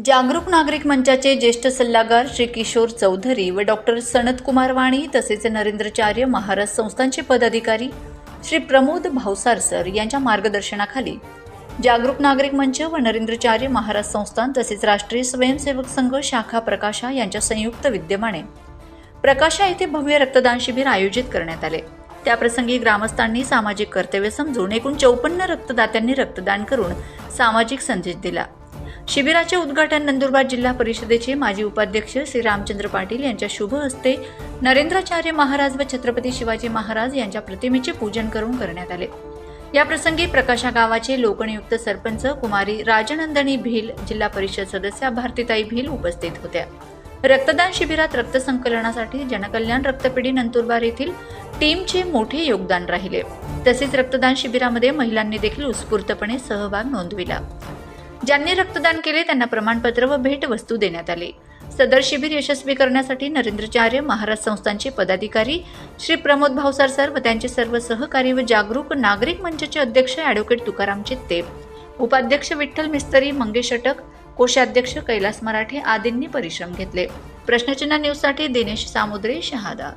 जागरूक नागरिक मंचाचे ज्येष्ठ सल्लागार श्री किशोर चौधरी व डॉक्टर सनतकुमार वाणी तसेच नरेंद्राचार्य महाराज संस्थानचे पदाधिकारी श्री प्रमोद भावसार सर यांच्या मार्गदर्शनाखाली जागरूक नागरिक मंच व नरेंद्राचार्य महाराज संस्थान तसेच राष्ट्रीय स्वयंसेवक संघ शाखा प्रकाशा यांच्या संयुक्त विद्यमाने प्रकाशा येथे भव्य रक्तदान शिबिर आयोजित करण्यात आले। त्याप्रसंगी ग्रामस्थांनी सामाजिक कर्तव्य समजून एकूण 54 रक्तदात्यांनी रक्तदान करून सामाजिक संदेश दिला। शिबिराचे उद्घाटन नंदुरबार जिल्हा परिषदेचे माजी उपाध्यक्ष श्री रामचंद्र पाटील यांच्या शुभ हस्ते नरेंद्राचार्य महाराज व छत्रपती शिवाजी महाराज यांच्या प्रतिमेचे पूजन करून करण्यात आले। या प्रसंगी प्रकाशा गावाचे लोकनियुक्त सरपंच कुमारी राजनंदिनी भील, जिल्हा परिषद सदस्या भारतीताई भील उपस्थित होत्या। रक्तदान शिबिरात रक्त संकलनासाठी जनकल्याण रक्तपेढी नंदुरबार येथील टीमचे मोठे योगदान राहिले। तसेच रक्तदान शिबिरामध्ये महिलांनी देखील उत्स्फूर्तपणे सहभाग नोंदविला। ज्यांनी रक्तदान केले त्यांना प्रमाणपत्र व भेटवस्तू देण्यात आली। सदर शिबिर यशस्वी करण्यासाठी नरेंद्राचार्य महाराज संस्थानचे पदाधिकारी श्री प्रमोद भावसार सर व त्यांचे सर्व सहकारी व जागरूक नागरिक मंचचे अध्यक्ष ॲडव्होकेट तुकाराम चित्ते, उपाध्यक्ष विठ्ठल मिस्त्री मंगेश अटक, कोषाध्यक्ष कैलास मराठे आदींनी परिश्रम घेतले। प्रश्नचिन्ह न्यूजसाठी दिनेश सामुद्रे, शहादा।